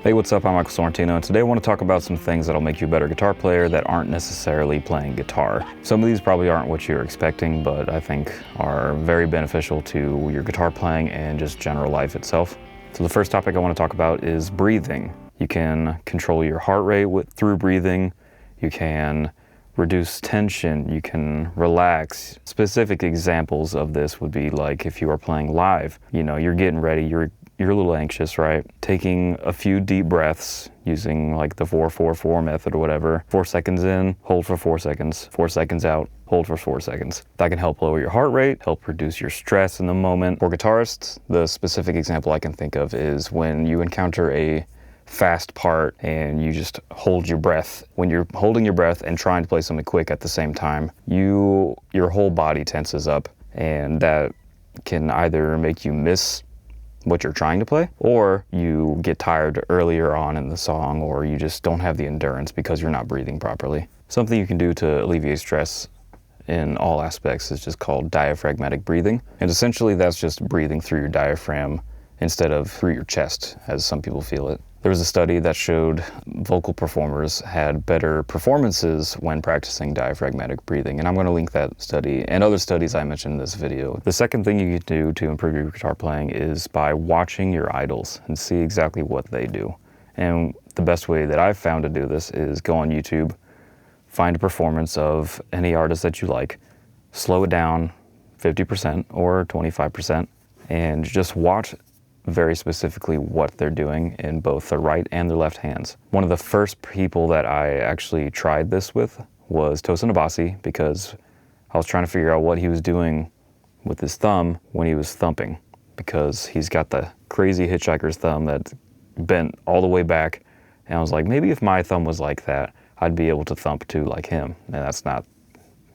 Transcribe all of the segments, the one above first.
Hey, what's up? I'm Michael Sorrentino, and today I want to talk about some things that'll make you a better guitar player that aren't necessarily playing guitar. Some of these probably aren't what you're expecting, but I think are very beneficial to your guitar playing and just general life itself. So the first topic I want to talk about is breathing. You can control your heart rate through breathing. You can reduce tension, you can relax. Specific examples of this would be like if you are playing live, you're getting ready, you're a little anxious, right? Taking a few deep breaths using like the 4-4-4 method or whatever. 4 seconds in, hold for 4 seconds. 4 seconds out, hold for 4 seconds. That can help lower your heart rate, help reduce your stress in the moment. For guitarists, the specific example I can think of is when you encounter a fast part and you just hold your breath. When you're holding your breath and trying to play something quick at the same time, your whole body tenses up, and that can either make you miss what you're trying to play, or you get tired earlier on in the song, or you just don't have the endurance because you're not breathing properly. Something you can do to alleviate stress in all aspects is just called diaphragmatic breathing. And essentially that's just breathing through your diaphragm instead of through your chest, as some people feel it. There was a study that showed vocal performers had better performances when practicing diaphragmatic breathing, and I'm going to link that study and other studies I mentioned in this video. The second thing you can do to improve your guitar playing is by watching your idols and see exactly what they do. And the best way that I've found to do this is go on YouTube, find a performance of any artist that you like, slow it down 50% or 25%, and just watch very specifically what they're doing in both the right and the left hands. One of the first people that I actually tried this with was Tosin Abasi, because I was trying to figure out what he was doing with his thumb when he was thumping, because he's got the crazy hitchhiker's thumb that's bent all the way back, and I was like, maybe if my thumb was like that, I'd be able to thump too like him, and that's not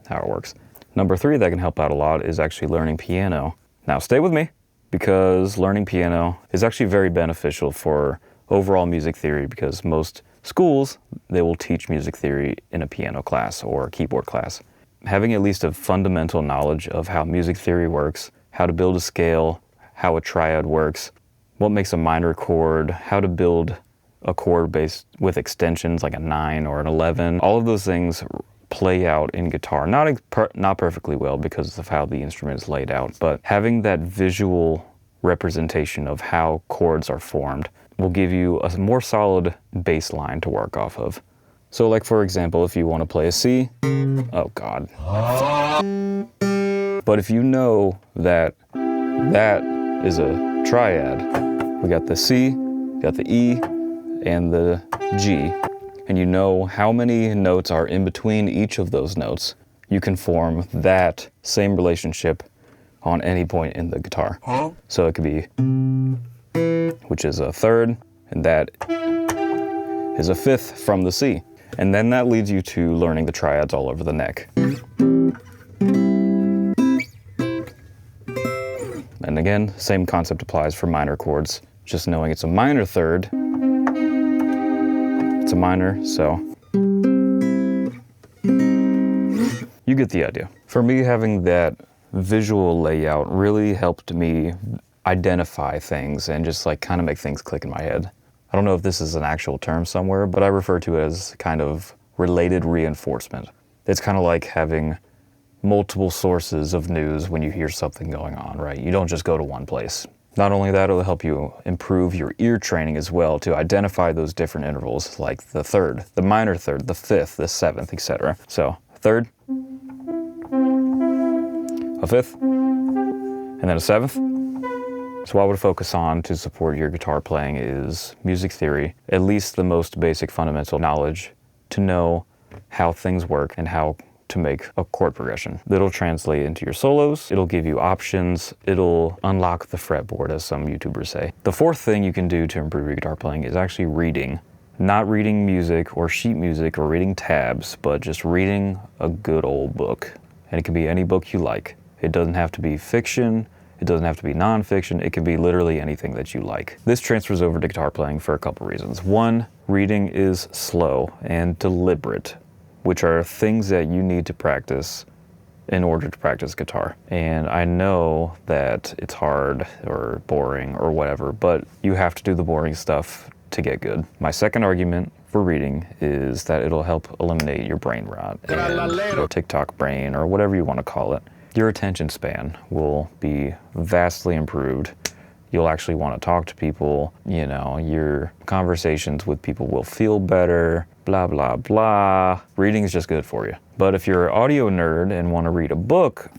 how it works. Number 3 that can help out a lot is actually learning piano. Now stay with me, because learning piano is actually very beneficial for overall music theory, because most schools, they will teach music theory in a piano class or keyboard class. Having at least a fundamental knowledge of how music theory works, how to build a scale, how a triad works, what makes a minor chord, how to build a chord based with extensions like a 9 or an 11, all of those things play out in guitar. Not perfectly well because of how the instrument is laid out, but having that visual representation of how chords are formed will give you a more solid baseline to work off of. So like for example, if you want to play a C, oh God. But if you know that that is a triad, we got the C, got the E, and the G, and you know how many notes are in between each of those notes, you can form that same relationship on any point in the guitar. So it could be, which is a third, and that is a fifth from the C. And then that leads you to learning the triads all over the neck. And again, same concept applies for minor chords. Just knowing it's a minor third, it's a minor, so you get the idea. For me, having that visual layout really helped me identify things and just like kind of make things click in my head. I don't know if this is an actual term somewhere, but I refer to it as kind of related reinforcement. It's kind of like having multiple sources of news when you hear something going on, right? You don't just go to one place. Not only that, it'll help you improve your ear training as well to identify those different intervals, like the third, the minor third, the fifth, the seventh, etc. So, third, a fifth, and then a seventh. So what I would focus on to support your guitar playing is music theory, at least the most basic fundamental knowledge to know how things work and how to make a chord progression. That'll translate into your solos, it'll give you options, it'll unlock the fretboard, as some YouTubers say. The fourth thing you can do to improve your guitar playing is actually reading. Not reading music or sheet music or reading tabs, but just reading a good old book. And it can be any book you like. It doesn't have to be fiction, it doesn't have to be nonfiction, it can be literally anything that you like. This transfers over to guitar playing for a couple reasons. One, reading is slow and deliberate, which are things that you need to practice in order to practice guitar. And I know that it's hard or boring or whatever, but you have to do the boring stuff to get good. My second argument for reading is that it'll help eliminate your brain rot and your TikTok brain, or whatever you want to call it. Your attention span will be vastly improved. You'll actually want to talk to people, you know, your conversations with people will feel better, blah, blah, blah. Reading is just good for you. But if you're an audio nerd and want to read a book,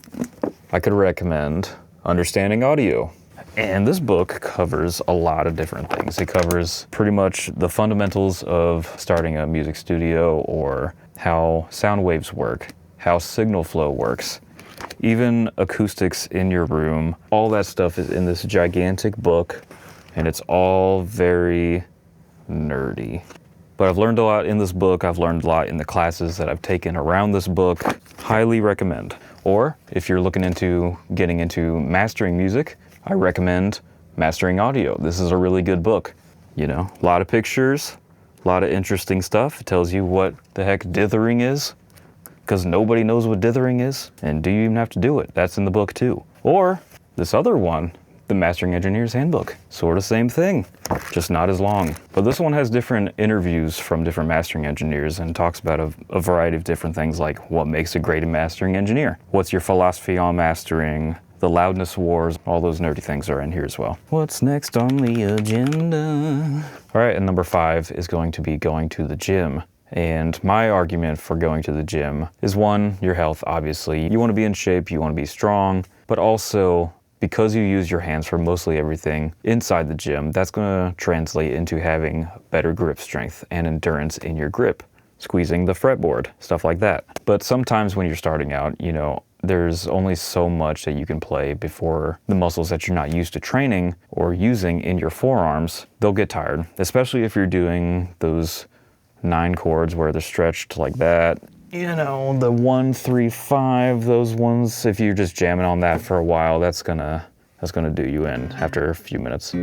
I could recommend Understanding Audio. And this book covers a lot of different things. It covers pretty much the fundamentals of starting a music studio, or how sound waves work, how signal flow works, even acoustics in your room. All that stuff is in this gigantic book, and it's all very nerdy. But I've learned a lot in this book. I've learned a lot in the classes that I've taken around this book. Highly recommend. Or if you're looking into getting into mastering music, I recommend Mastering Audio. This is a really good book. You know, a lot of pictures, a lot of interesting stuff. It tells you what the heck dithering is, because nobody knows what dithering is, and do you even have to do it? That's in the book too. Or this other one, the Mastering Engineer's Handbook. Sort of same thing, just not as long. But this one has different interviews from different mastering engineers and talks about a variety of different things, like what makes a great mastering engineer? What's your philosophy on mastering? The loudness wars, all those nerdy things are in here as well. What's next on the agenda? All right, and number 5 is going to be going to the gym. And my argument for going to the gym is, one, your health, obviously. You want to be in shape, you want to be strong, but also because you use your hands for mostly everything inside the gym, that's going to translate into having better grip strength and endurance in your grip, squeezing the fretboard, stuff like that. But sometimes when you're starting out, you know, there's only so much that you can play before the muscles that you're not used to training or using in your forearms, they'll get tired, especially if you're doing those 9 chords where they're stretched like that. You know, the 1, 3, 5, those ones, if you're just jamming on that for a while, that's gonna do you in after a few minutes.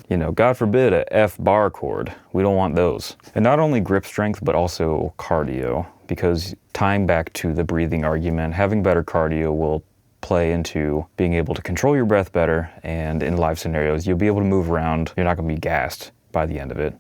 You know, God forbid a F bar chord. We don't want those. And not only grip strength, but also cardio, because tying back to the breathing argument, having better cardio will play into being able to control your breath better, and in live scenarios, you'll be able to move around. You're not gonna be gassed by the end of it,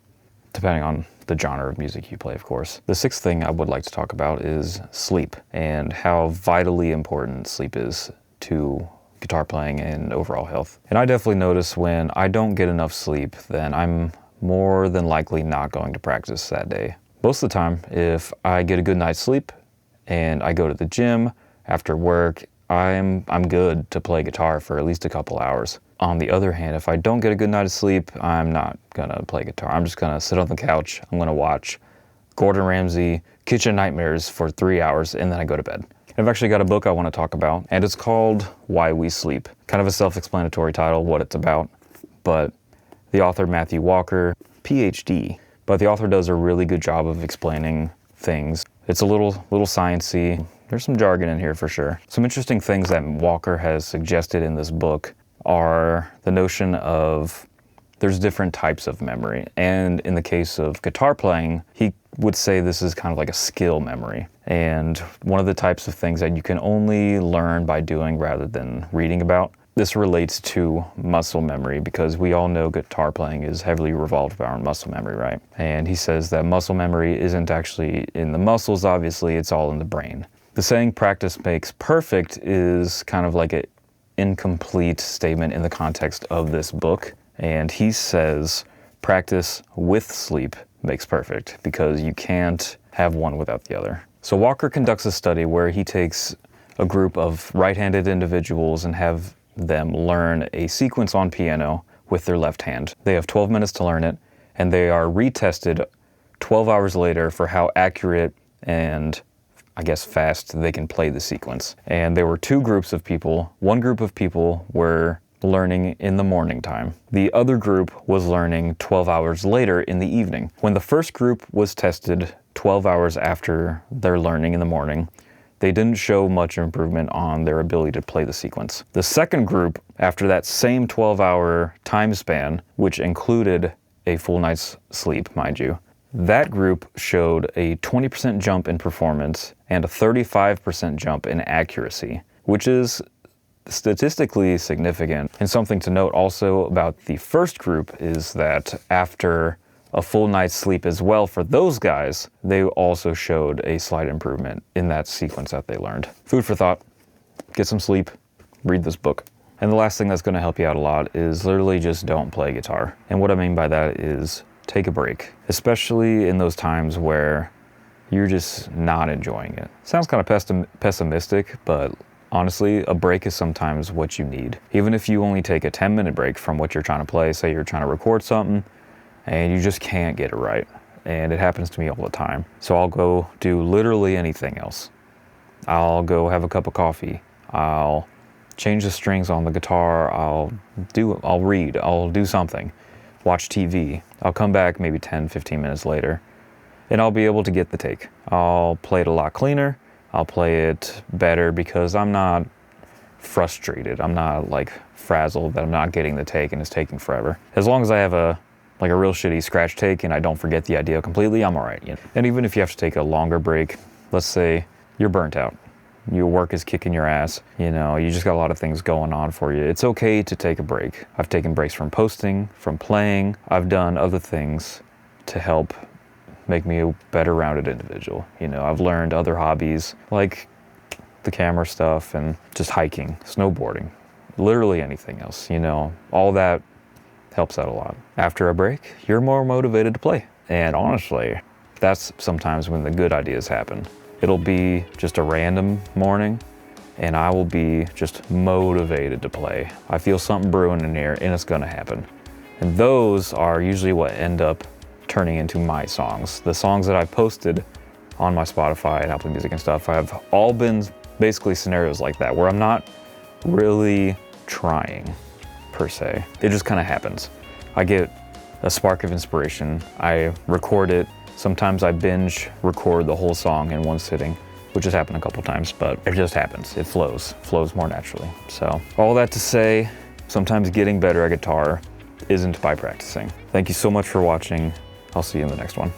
depending on the genre of music you play, of course. The 6th thing I would like to talk about is sleep, and how vitally important sleep is to guitar playing and overall health. And I definitely notice when I don't get enough sleep, then I'm more than likely not going to practice that day. Most of the time, if I get a good night's sleep and I go to the gym after work, I'm good to play guitar for at least a couple hours. On the other hand, if I don't get a good night of sleep, I'm not gonna play guitar. I'm just gonna sit on the couch, I'm gonna watch Gordon Ramsay Kitchen Nightmares for 3 hours, and then I go to bed. I've actually got a book I want to talk about, and it's called Why We Sleep. Kind of a self-explanatory title, what it's about, but the author, Matthew Walker, PhD, but the author does a really good job of explaining things. It's a little sciencey. There's some jargon in here for sure. Some interesting things that Walker has suggested in this book are the notion of there's different types of memory. And in the case of guitar playing, he would say this is kind of like a skill memory. And one of the types of things that you can only learn by doing rather than reading about. This relates to muscle memory, because we all know guitar playing is heavily revolved around muscle memory, right? And he says that muscle memory isn't actually in the muscles, obviously, it's all in the brain. The saying practice makes perfect is kind of like an incomplete statement in the context of this book. And he says practice with sleep makes perfect, because you can't have one without the other. So Walker conducts a study where he takes a group of right-handed individuals and have them learn a sequence on piano with their left hand. They have 12 minutes to learn it, and they are retested 12 hours later for how accurate and, I guess, fast they can play the sequence. And there were 2 groups of people. One group of people were learning in the morning time. The other group was learning 12 hours later in the evening. When the first group was tested 12 hours after their learning in the morning, they didn't show much improvement on their ability to play the sequence. The second group, after that same 12-hour time span, which included a full night's sleep, mind you, that group showed a 20% jump in performance and a 35% jump in accuracy, which is statistically significant. And something to note also about the first group is that after a full night's sleep as well for those guys, they also showed a slight improvement in that sequence that they learned. Food for thought, get some sleep, read this book. And the last thing that's gonna help you out a lot is literally just don't play guitar. And what I mean by that is take a break, especially in those times where you're just not enjoying it. Sounds kind of pessimistic, but honestly, a break is sometimes what you need. Even if you only take a 10-minute break from what you're trying to play, say you're trying to record something, and you just can't get it right. And it happens to me all the time. So I'll go do literally anything else. I'll go have a cup of coffee. I'll change the strings on the guitar. I'll read, I'll do something, watch TV. I'll come back maybe 10, 15 minutes later, and I'll be able to get the take. I'll play it a lot cleaner. I'll play it better because I'm not frustrated. I'm not like frazzled that I'm not getting the take and it's taking forever. As long as I have a real shitty scratch take and I don't forget the idea completely, I'm all right. You know? And even if you have to take a longer break, let's say you're burnt out, your work is kicking your ass, you know, you just got a lot of things going on for you. It's okay to take a break. I've taken breaks from posting, from playing. I've done other things to help make me a better rounded individual. You know, I've learned other hobbies like the camera stuff and just hiking, snowboarding, literally anything else, you know, all that helps out a lot. After a break, you're more motivated to play. And honestly, that's sometimes when the good ideas happen. It'll be just a random morning and I will be just motivated to play. I feel something brewing in here and it's gonna happen. And those are usually what end up turning into my songs. The songs that I've posted on my Spotify and Apple Music and stuff have all been basically scenarios like that where I'm not really trying per se. It just kind of happens. I get a spark of inspiration, I record it. Sometimes I binge record the whole song in one sitting, which has happened a couple times, but it just happens. It flows more naturally. So all that to say, sometimes getting better at guitar isn't by practicing. Thank you so much for watching. I'll see you in the next one.